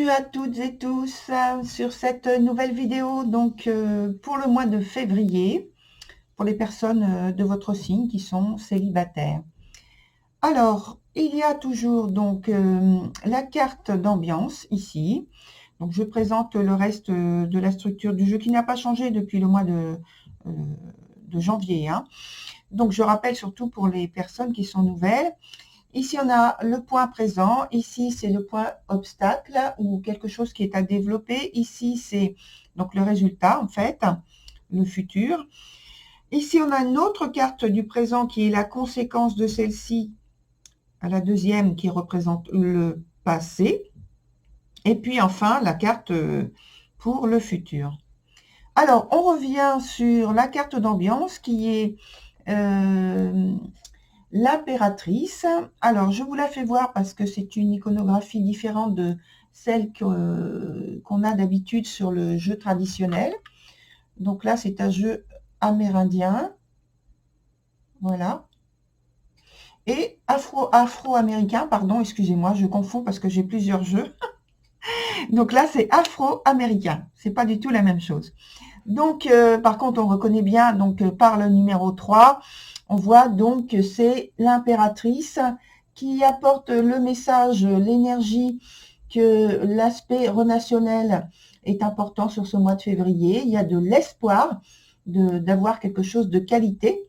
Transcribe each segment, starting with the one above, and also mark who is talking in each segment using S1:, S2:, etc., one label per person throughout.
S1: Bienvenue à toutes et tous sur cette nouvelle vidéo donc pour le mois de février pour les personnes de votre signe qui sont célibataires. Alors, il y a toujours donc la carte d'ambiance ici. Donc je présente le reste de la structure du jeu qui n'a pas changé depuis le mois de janvier, hein. Donc je rappelle surtout pour les personnes qui sont nouvelles. Ici, on a le point présent. Ici, c'est le point obstacle ou quelque chose qui est à développer. Ici, c'est donc le résultat, en fait, le futur. Ici, on a une autre carte du présent qui est la conséquence de celle-ci, à la deuxième, qui représente le passé. Et puis, enfin, la carte pour le futur. Alors, on revient sur la carte d'ambiance qui est l'impératrice. Alors, je vous la fais voir parce que c'est une iconographie différente de celle qu'on a d'habitude sur le jeu traditionnel. Donc là, c'est un jeu amérindien. Voilà. Et afro-américain, pardon, excusez-moi, je confonds parce que j'ai plusieurs jeux. Donc là, c'est afro-américain. C'est pas du tout la même chose. Donc, par contre, on reconnaît bien, donc par le numéro 3, on voit donc que c'est l'impératrice qui apporte le message, l'énergie, que l'aspect relationnel est important sur ce mois de février. Il y a de l'espoir d'avoir quelque chose de qualité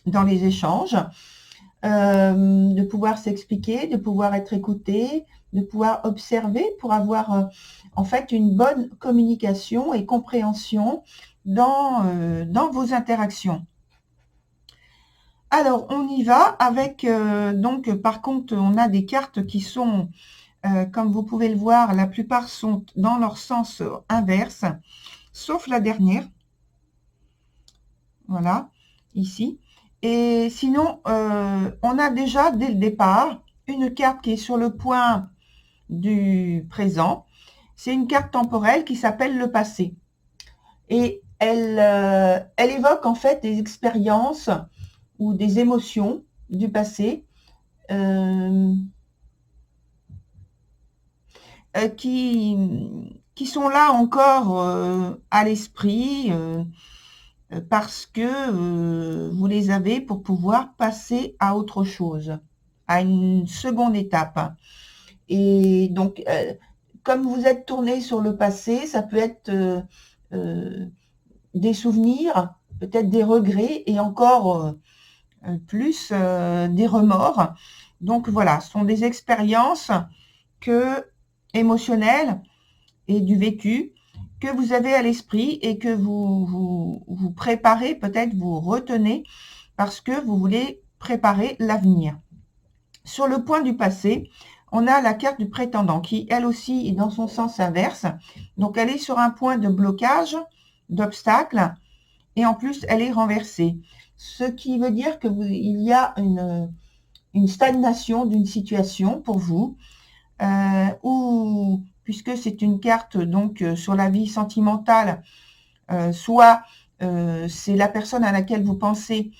S1: dans les échanges, de pouvoir s'expliquer, de pouvoir être écouté, de pouvoir observer pour avoir en fait une bonne communication et compréhension dans vos interactions. Alors, on y va avec, donc par contre, on a des cartes qui sont, comme vous pouvez le voir, la plupart sont dans leur sens inverse, sauf la dernière. Voilà, ici. Et sinon, on a déjà, dès le départ, une carte qui est sur le point du présent. C'est une carte temporelle qui s'appelle le passé. Et elle évoque en fait des expériences ou des émotions du passé qui sont là encore à l'esprit parce que vous les avez pour pouvoir passer à autre chose, à une seconde étape. Et donc, comme vous êtes tourné sur le passé, ça peut être des souvenirs, peut-être des regrets et encore plus des remords. Donc voilà, ce sont des expériences émotionnelles et du vécu que vous avez à l'esprit et que vous préparez, peut-être vous retenez parce que vous voulez préparer l'avenir. Sur le point du passé, on a la carte du prétendant qui, elle aussi, est dans son sens inverse. Donc, elle est sur un point de blocage, d'obstacle, et en plus, elle est renversée. Ce qui veut dire qu'il y a une stagnation d'une situation pour vous, ou puisque c'est une carte donc sur la vie sentimentale, soit c'est la personne à laquelle vous pensez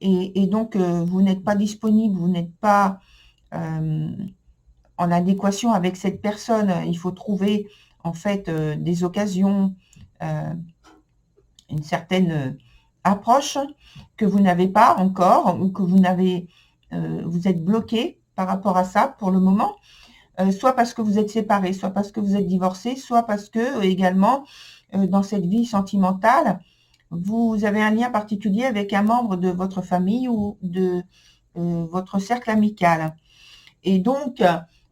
S1: et donc vous n'êtes pas disponible, vous n'êtes pas en adéquation avec cette personne. Il faut trouver en fait des occasions, une certaine approche que vous n'avez pas encore ou que vous êtes bloqué par rapport à ça pour le moment. Soit parce que vous êtes séparés, soit parce que vous êtes divorcés, soit parce que également dans cette vie sentimentale, vous avez un lien particulier avec un membre de votre famille ou de votre cercle amical. Et donc,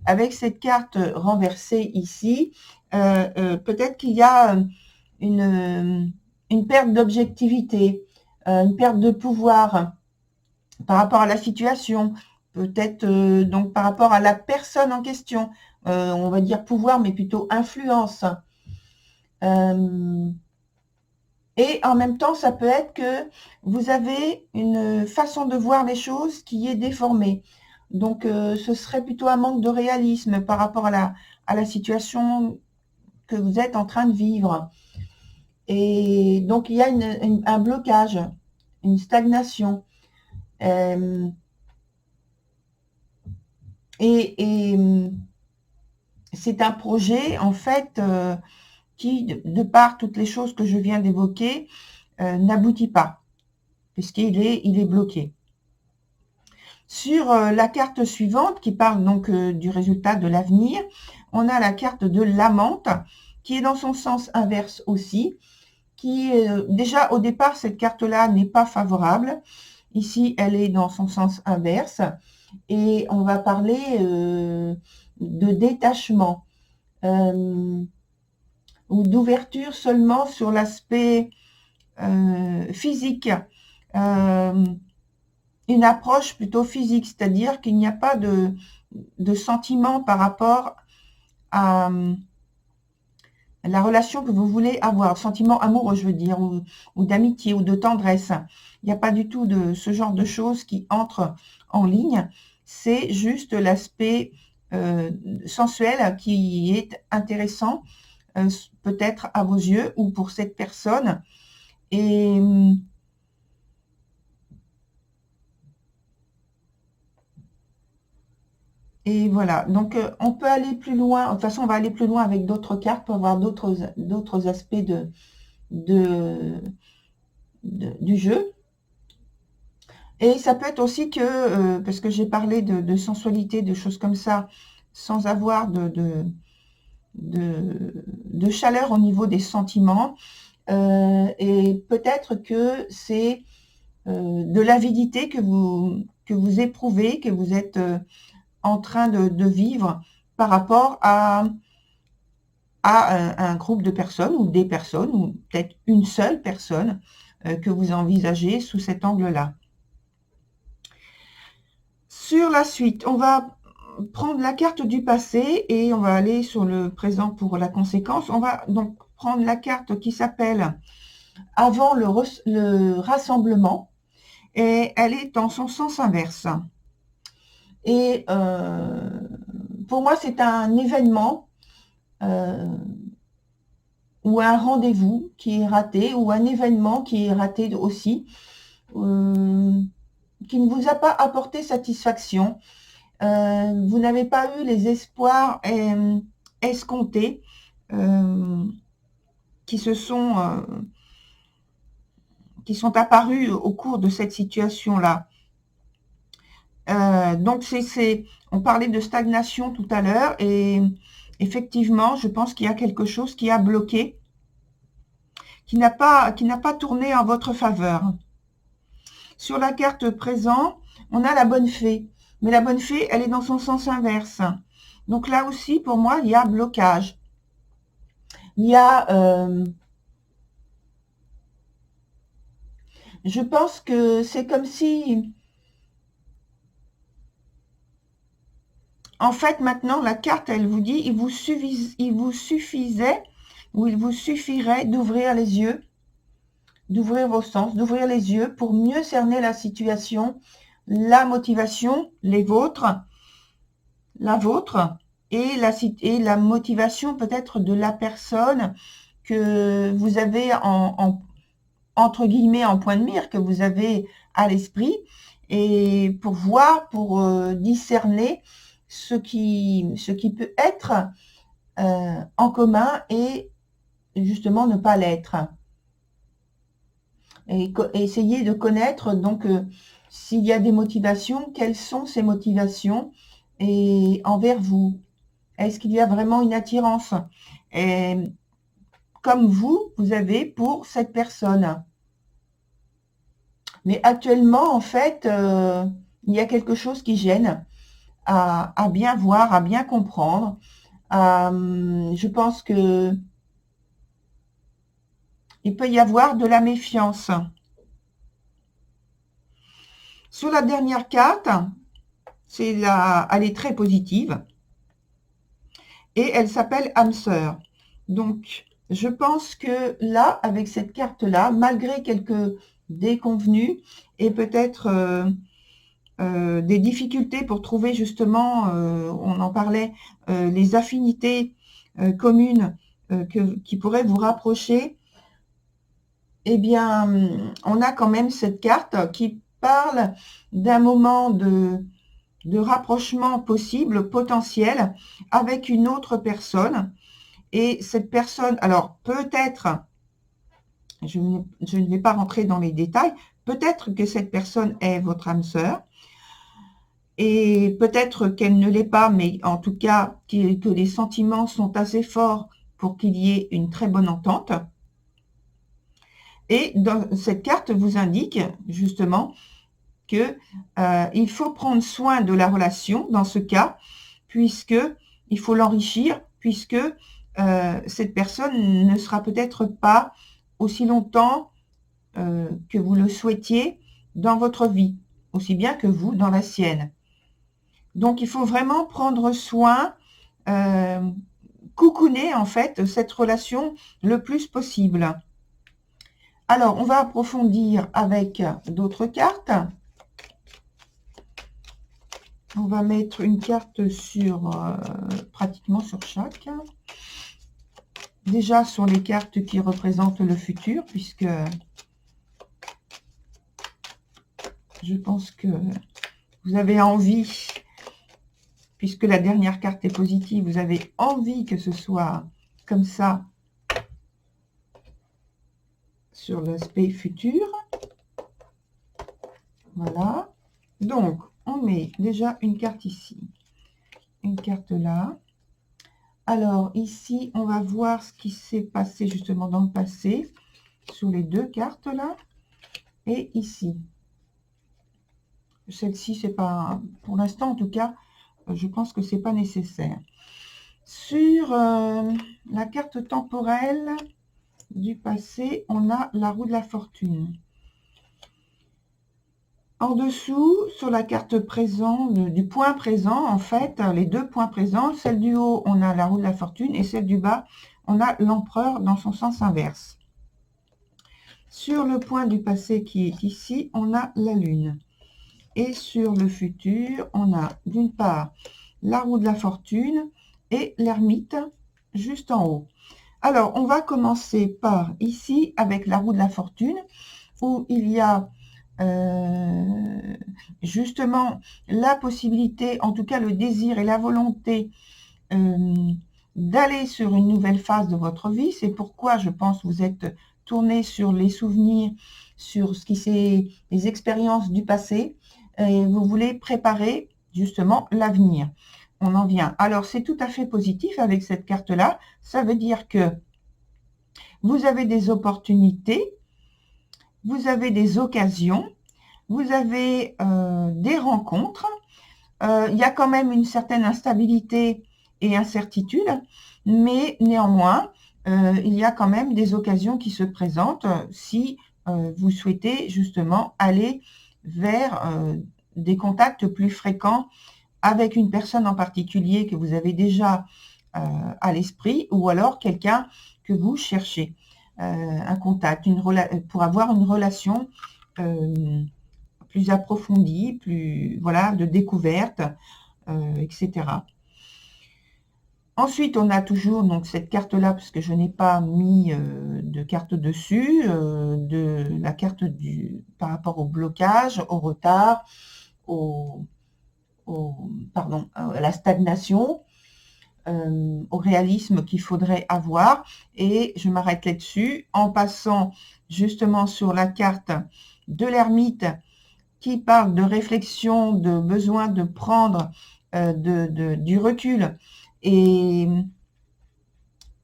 S1: avec cette carte renversée ici, peut-être qu'il y a une perte d'objectivité, une perte de pouvoir par rapport à la situation, peut-être donc par rapport à la personne en question, on va dire pouvoir, mais plutôt influence. Et en même temps, ça peut être que vous avez une façon de voir les choses qui est déformée. Donc, ce serait plutôt un manque de réalisme par rapport à la situation que vous êtes en train de vivre. Et donc, il y a un blocage, une stagnation. Et c'est un projet, en fait, qui, de par toutes les choses que je viens d'évoquer, n'aboutit pas, il est bloqué. Sur la carte suivante, qui parle donc du résultat de l'avenir, on a la carte de l'amante, qui est dans son sens inverse aussi, qui déjà au départ, cette carte-là n'est pas favorable. Ici, elle est dans son sens inverse. Et on va parler de détachement ou d'ouverture seulement sur l'aspect physique. Une approche plutôt physique, c'est-à-dire qu'il n'y a pas de sentiment par rapport à la relation que vous voulez avoir, sentiment amoureux, je veux dire, ou d'amitié ou de tendresse. Il n'y a pas du tout de ce genre de choses qui entrent en ligne. C'est juste l'aspect sensuel qui est intéressant, peut-être à vos yeux ou pour cette personne. Et voilà, donc on peut aller plus loin. De toute façon, on va aller plus loin avec d'autres cartes pour voir d'autres aspects du jeu. Et ça peut être aussi que, parce que j'ai parlé de sensualité, de choses comme ça, sans avoir de chaleur au niveau des sentiments. Et peut-être que c'est de l'avidité que vous éprouvez, que vous êtes en train de vivre par rapport à un groupe de personnes ou des personnes, ou peut-être une seule personne que vous envisagez sous cet angle-là. Sur la suite, on va prendre la carte du passé et on va aller sur le présent pour la conséquence. On va donc prendre la carte qui s'appelle « Avant le rassemblement » et elle est dans son sens inverse. Et pour moi, c'est un événement ou un rendez-vous qui est raté, ou un événement qui est raté aussi, qui ne vous a pas apporté satisfaction. Vous n'avez pas eu les espoirs escomptés qui sont apparus au cours de cette situation-là. Donc, on parlait de stagnation tout à l'heure, et effectivement, je pense qu'il y a quelque chose qui a bloqué, qui n'a pas tourné en votre faveur. Sur la carte présent, on a la bonne fée. Mais la bonne fée, elle est dans son sens inverse. Donc là aussi, pour moi, il y a blocage. Il y a... je pense que c'est comme si... En fait, maintenant, la carte, elle vous dit, il vous suffisait ou il vous suffirait d'ouvrir les yeux, d'ouvrir vos sens, d'ouvrir les yeux pour mieux cerner la situation, la motivation, la vôtre, et la motivation peut-être de la personne que vous avez entre guillemets en point de mire, que vous avez à l'esprit, et pour voir, pour discerner ce qui peut être en commun et justement ne pas l'être. Et essayer de connaître donc s'il y a des motivations, quelles sont ces motivations et envers vous. Est-ce qu'il y a vraiment une attirance comme vous avez pour cette personne? Mais actuellement, en fait, il y a quelque chose qui gêne à bien voir, à bien comprendre. Je pense que il peut y avoir de la méfiance. Sur la dernière carte, elle est très positive et elle s'appelle âme sœur. Donc, je pense que là, avec cette carte-là, malgré quelques déconvenues et peut-être des difficultés pour trouver justement, on en parlait, les affinités communes qui pourraient vous rapprocher, eh bien, on a quand même cette carte qui parle d'un moment de rapprochement possible, potentiel, avec une autre personne. Et cette personne, alors peut-être, je ne vais pas rentrer dans les détails, peut-être que cette personne est votre âme sœur, et peut-être qu'elle ne l'est pas, mais en tout cas que les sentiments sont assez forts pour qu'il y ait une très bonne entente. Et dans cette carte vous indique justement que il faut prendre soin de la relation dans ce cas, puisque il faut l'enrichir, puisque cette personne ne sera peut-être pas aussi longtemps que vous le souhaitiez dans votre vie, aussi bien que vous dans la sienne. Donc il faut vraiment prendre soin, cocooner en fait cette relation le plus possible. Alors on va approfondir avec d'autres cartes. On va mettre une carte sur pratiquement sur chaque. Déjà sur les cartes qui représentent le futur, puisque je pense que vous avez envie, puisque la dernière carte est positive, vous avez envie que ce soit comme ça sur l'aspect futur. Voilà. Donc, on met déjà une carte ici, une carte là. Alors, ici, on va voir ce qui s'est passé justement dans le passé, sur les deux cartes là, et ici. Celle-ci, c'est pas, pour l'instant en tout cas, je pense que c'est pas nécessaire. Sur la carte temporelle du passé, on a la roue de la fortune. En dessous, sur la carte présent, du point présent, en fait, les deux points présents, celle du haut, on a la roue de la fortune, et celle du bas, on a l'empereur dans son sens inverse. Sur le point du passé qui est ici, on a la lune. Et sur le futur, on a d'une part la roue de la fortune et l'ermite juste en haut. Alors, on va commencer par ici avec la roue de la fortune, où il y a justement la possibilité, en tout cas le désir et la volonté d'aller sur une nouvelle phase de votre vie. C'est pourquoi je pense que vous êtes tourné sur les souvenirs, sur ce qui c'est les expériences du passé, et vous voulez préparer justement l'avenir. On en vient. Alors c'est tout à fait positif avec cette carte là. Ça veut dire que vous avez des opportunités, vous avez des occasions, vous avez des rencontres. Il y a quand même une certaine instabilité et incertitude, mais néanmoins, il y a quand même des occasions qui se présentent si vous souhaitez justement aller vers des contacts plus fréquents avec une personne en particulier que vous avez déjà à l'esprit, ou alors quelqu'un que vous cherchez. Un contact, pour avoir une relation plus approfondie, plus voilà, de découverte, etc. Ensuite, on a toujours donc cette carte-là, parce que je n'ai pas mis de carte dessus, de la carte par rapport au blocage, au retard, à la stagnation, au réalisme qu'il faudrait avoir. Et je m'arrête là-dessus en passant justement sur la carte de l'ermite qui parle de réflexion, de besoin de prendre du recul et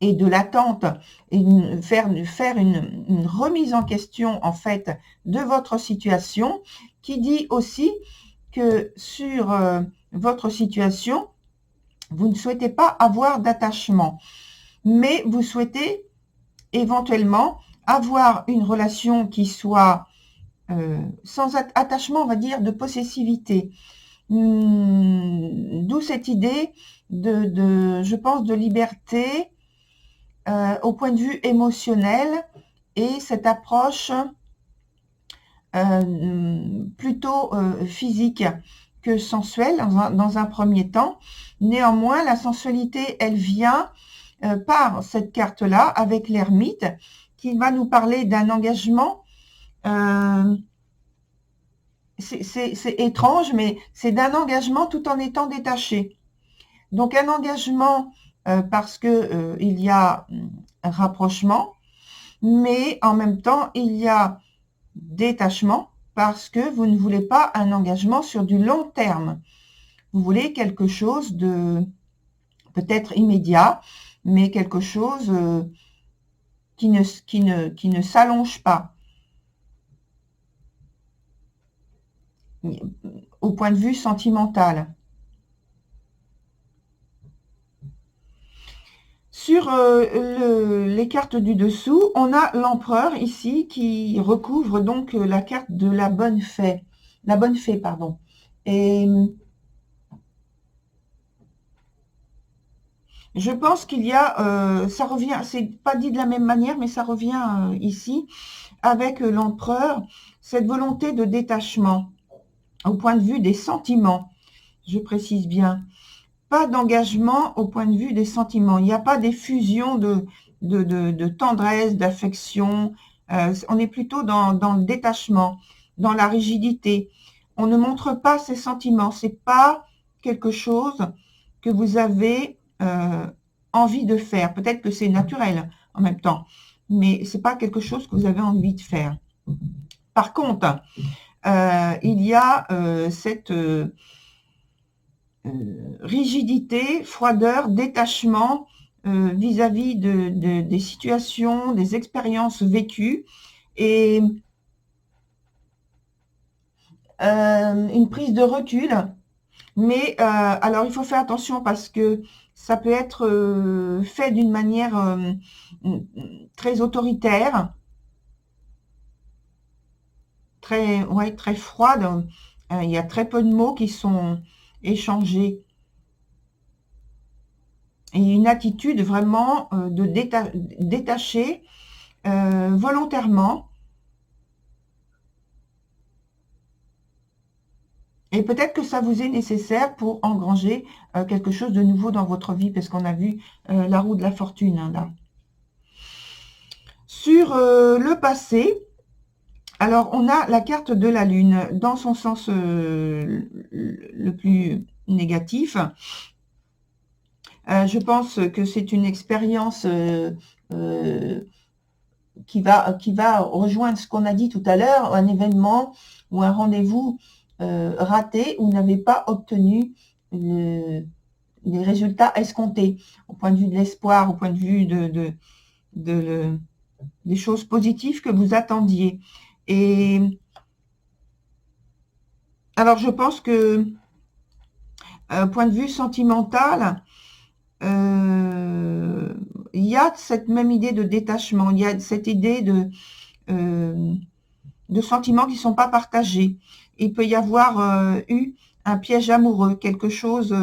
S1: de l'attente, et faire une remise en question en fait de votre situation, qui dit aussi que sur votre situation, vous ne souhaitez pas avoir d'attachement, mais vous souhaitez éventuellement avoir une relation qui soit sans attachement, on va dire, de possessivité. D'où cette idée je pense, de liberté au point de vue émotionnel, et cette approche plutôt physique que sensuelle dans un premier temps. Néanmoins, la sensualité, elle vient par cette carte-là, avec l'ermite, qui va nous parler d'un engagement c'est étrange, mais c'est d'un engagement tout en étant détaché. Donc un engagement parce que il y a un rapprochement, mais en même temps, il y a détachement parce que vous ne voulez pas un engagement sur du long terme. Vous voulez quelque chose de peut-être immédiat, mais quelque chose qui ne s'allonge pas au point de vue sentimental. Sur les cartes du dessous, on a l'empereur ici qui recouvre donc la carte de la bonne fée. La bonne fée, pardon. Et je pense qu'il y a, ça revient, c'est pas dit de la même manière, mais ça revient ici avec l'empereur, cette volonté de détachement au point de vue des sentiments. Je précise bien. Pas d'engagement au point de vue des sentiments. Il n'y a pas d'effusion de tendresse, d'affection. On est plutôt dans le détachement, dans la rigidité. On ne montre pas ses sentiments. C'est pas quelque chose que vous avez envie de faire. Peut-être que c'est naturel en même temps, mais c'est pas quelque chose que vous avez envie de faire. Par contre, il y a cette rigidité, froideur, détachement vis-à-vis des situations, des expériences vécues et une prise de recul. Mais alors il faut faire attention parce que ça peut être fait d'une manière très autoritaire, très froide. Il y a très peu de mots qui sont échangés. Et une attitude vraiment de détacher volontairement. Et peut-être que ça vous est nécessaire pour engranger quelque chose de nouveau dans votre vie, parce qu'on a vu la roue de la fortune hein, là. Sur le passé, alors on a la carte de la lune dans son sens le plus négatif. Je pense que c'est une expérience qui va rejoindre ce qu'on a dit tout à l'heure, un événement ou un rendez-vous raté où vous n'avez pas obtenu les résultats escomptés, au point de vue de l'espoir, au point de vue des choses positives que vous attendiez. Et alors je pense que, point de vue sentimental, il y a cette même idée de détachement, il y a cette idée de sentiments qui ne sont pas partagés. Il peut y avoir eu un piège amoureux, quelque chose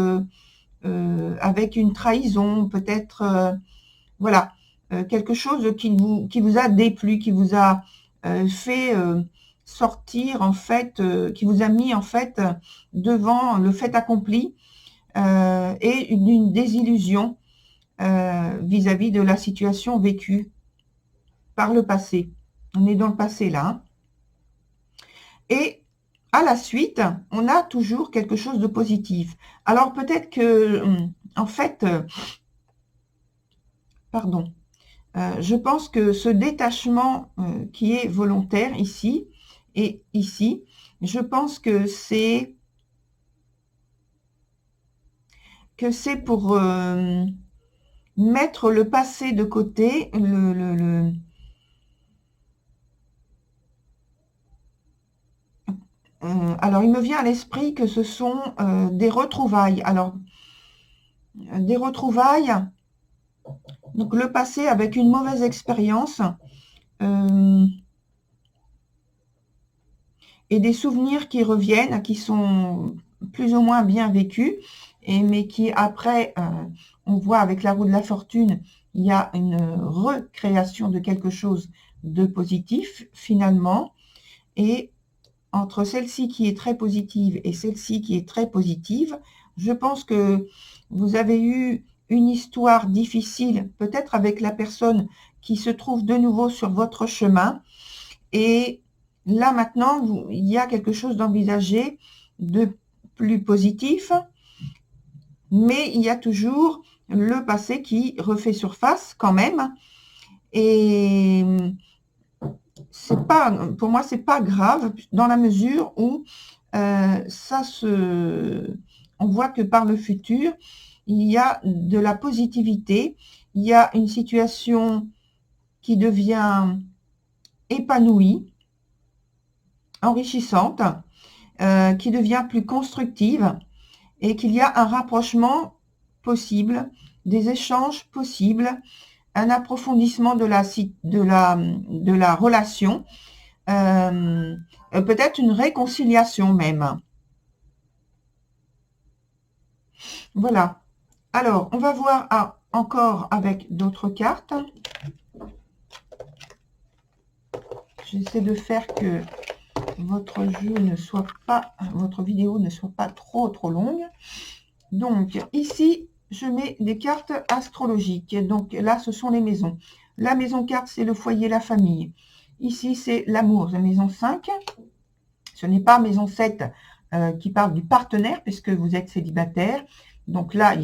S1: avec une trahison, peut-être, voilà, quelque chose qui vous a déplu, qui vous a fait sortir, en fait, qui vous a mis, en fait, devant le fait accompli et une désillusion vis-à-vis de la situation vécue par le passé. On est dans le passé, là. Hein. Et à la suite, on a toujours quelque chose de positif. Alors peut-être que, en fait, pardon, je pense que ce détachement qui est volontaire ici et ici, je pense que c'est pour mettre le passé de côté, alors, il me vient à l'esprit que ce sont des retrouvailles. Alors, des retrouvailles, donc le passé avec une mauvaise expérience et des souvenirs qui reviennent, qui sont plus ou moins bien vécus, mais qui après, on voit avec la roue de la fortune, il y a une recréation de quelque chose de positif finalement. Et entre celle-ci qui est très positive et celle-ci qui est très positive, je pense que vous avez eu une histoire difficile, peut-être avec la personne qui se trouve de nouveau sur votre chemin, et là maintenant, il y a quelque chose d'envisagé de plus positif, mais il y a toujours le passé qui refait surface quand même. Et c'est pas, pour moi, c'est pas grave dans la mesure où on voit que par le futur, il y a de la positivité, il y a une situation qui devient épanouie, enrichissante, qui devient plus constructive et qu'il y a un rapprochement possible, des échanges possibles, un approfondissement de la relation, peut-être une réconciliation même. Voilà. Alors, on va voir encore avec d'autres cartes. J'essaie de faire que votre vidéo ne soit pas trop longue. Donc, ici, je mets des cartes astrologiques. Donc là, ce sont les maisons. La maison 4, c'est le foyer, la famille. Ici, c'est l'amour, la maison 5. Ce n'est pas maison 7 qui parle du partenaire, puisque vous êtes célibataire. Donc là,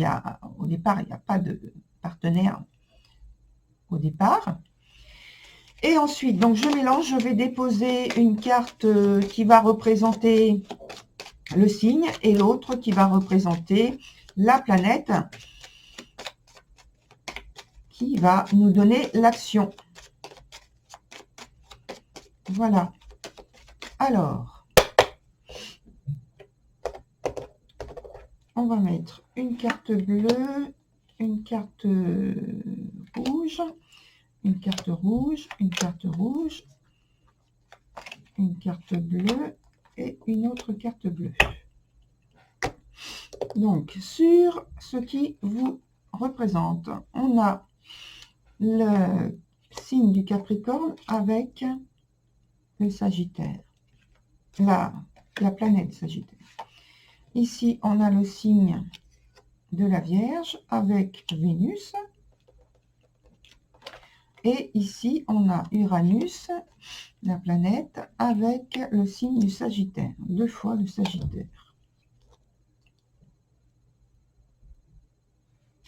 S1: au départ, il n'y a pas de partenaire au départ. Et ensuite, donc je mélange, je vais déposer une carte qui va représenter le signe et l'autre qui va représenter la planète qui va nous donner l'action. Voilà. Alors, on va mettre une carte bleue, une carte rouge, une carte rouge, une carte rouge, une carte bleue et une autre carte bleue. Donc, sur ce qui vous représente, on a le signe du Capricorne avec le Sagittaire, la planète Sagittaire. Ici, on a le signe de la Vierge avec Vénus. Et ici, on a Uranus, la planète, avec le signe du Sagittaire. 2 fois le Sagittaire.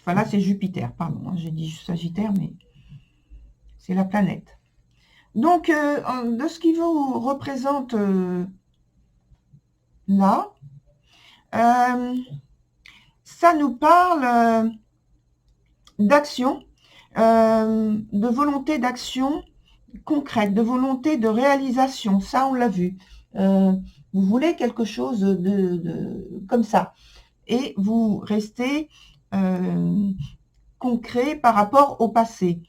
S1: Enfin, là, c'est Jupiter, pardon. J'ai dit Sagittaire, mais c'est la planète. Donc, de ce qui vous représente là, ça nous parle d'action, de volonté d'action concrète, de volonté de réalisation. Ça, on l'a vu. Vous voulez quelque chose comme ça. Et vous restez concret par rapport au passé.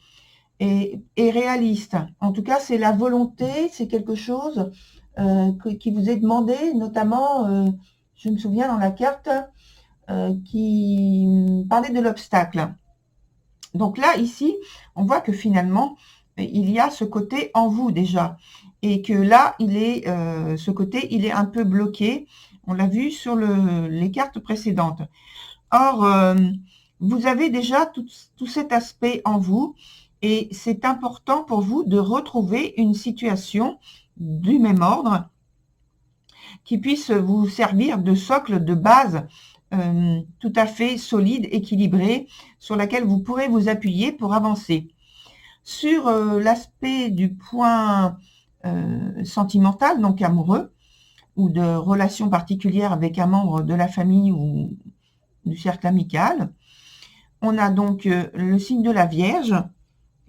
S1: Et réaliste. En tout cas, c'est la volonté, c'est quelque chose qui vous est demandé, notamment, je me souviens dans la carte qui parlait de l'obstacle. Donc là, ici, on voit que finalement, il y a ce côté en vous déjà. Et que là, ce côté, il est un peu bloqué. On l'a vu sur les cartes précédentes. Or, vous avez déjà tout cet aspect en vous. Et c'est important pour vous de retrouver une situation du même ordre qui puisse vous servir de socle, de base tout à fait solide, équilibré, sur laquelle vous pourrez vous appuyer pour avancer. Sur l'aspect du point sentimental, donc amoureux, ou de relation particulière avec un membre de la famille ou du cercle amical, on a donc le signe de la Vierge,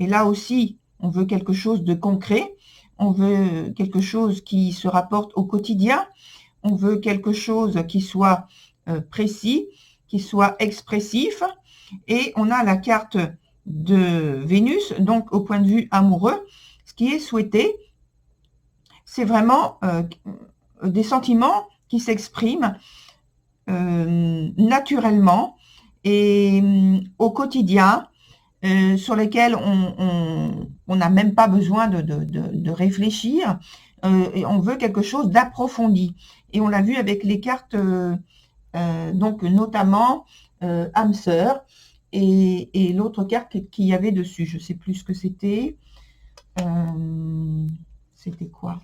S1: et là aussi, on veut quelque chose de concret, on veut quelque chose qui se rapporte au quotidien, on veut quelque chose qui soit précis, qui soit expressif, et on a la carte de Vénus, donc au point de vue amoureux, ce qui est souhaité, c'est vraiment des sentiments qui s'expriment naturellement et au quotidien, sur lesquels on n'a même pas besoin de réfléchir, et on veut quelque chose d'approfondi. Et on l'a vu avec les cartes, donc notamment âme sœur, et l'autre carte qu'il y avait dessus, je ne sais plus ce que c'était. C'était quoi?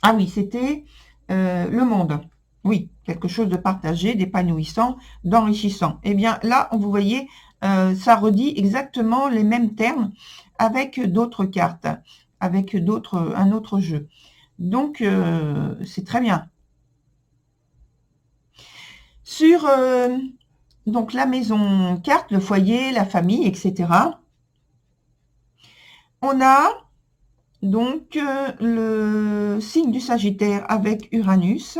S1: Ah oui, c'était le monde. Oui, quelque chose de partagé, d'épanouissant, d'enrichissant. Eh bien, là, vous voyez, ça redit exactement les mêmes termes avec d'autres cartes, avec un autre jeu. Donc, c'est très bien. Sur donc la maison carte, le foyer, la famille, etc., on a donc le signe du Sagittaire avec Uranus.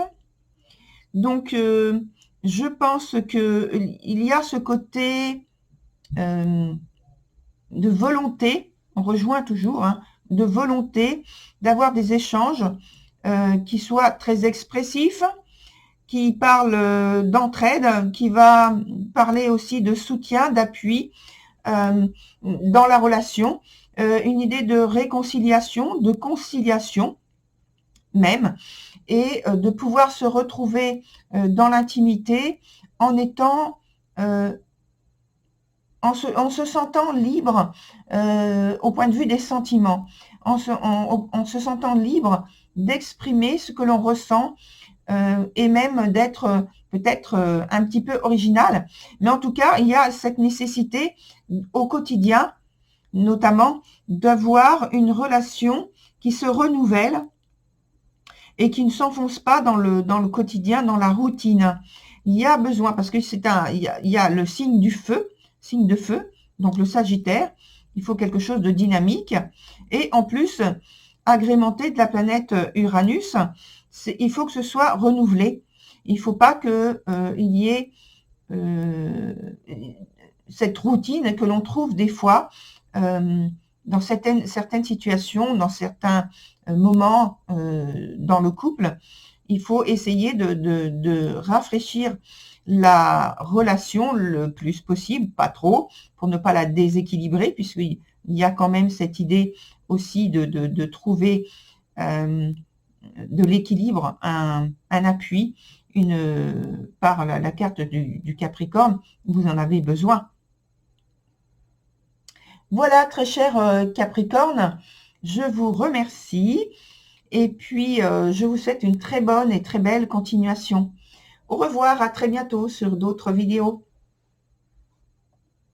S1: Donc, je pense qu'il y a ce côté de volonté, on rejoint toujours, hein, de volonté d'avoir des échanges qui soient très expressifs, qui parlent d'entraide, qui va parler aussi de soutien, d'appui dans la relation, une idée de réconciliation, de conciliation même, et de pouvoir se retrouver dans l'intimité en étant en se sentant libre au point de vue des sentiments, en se sentant libre d'exprimer ce que l'on ressent et même d'être peut-être un petit peu original. Mais en tout cas, il y a cette nécessité au quotidien, notamment, d'avoir une relation qui se renouvelle et qui ne s'enfonce pas dans le quotidien, dans la routine. Il y a besoin, parce que il y a le signe du feu, signe de feu, donc le Sagittaire, il faut quelque chose de dynamique, et en plus, agrémenté de la planète Uranus, il faut que ce soit renouvelé. Il ne faut pas qu'il y ait cette routine que l'on trouve des fois dans certaines situations, dans certains moments dans le couple. Il faut essayer de rafraîchir la relation le plus possible, pas trop, pour ne pas la déséquilibrer, puisqu'il y a quand même cette idée aussi de trouver de l'équilibre, un appui, par la carte du Capricorne, vous en avez besoin. Voilà, très cher Capricorne, je vous remercie et puis je vous souhaite une très bonne et très belle continuation. Au revoir, à très bientôt sur d'autres vidéos.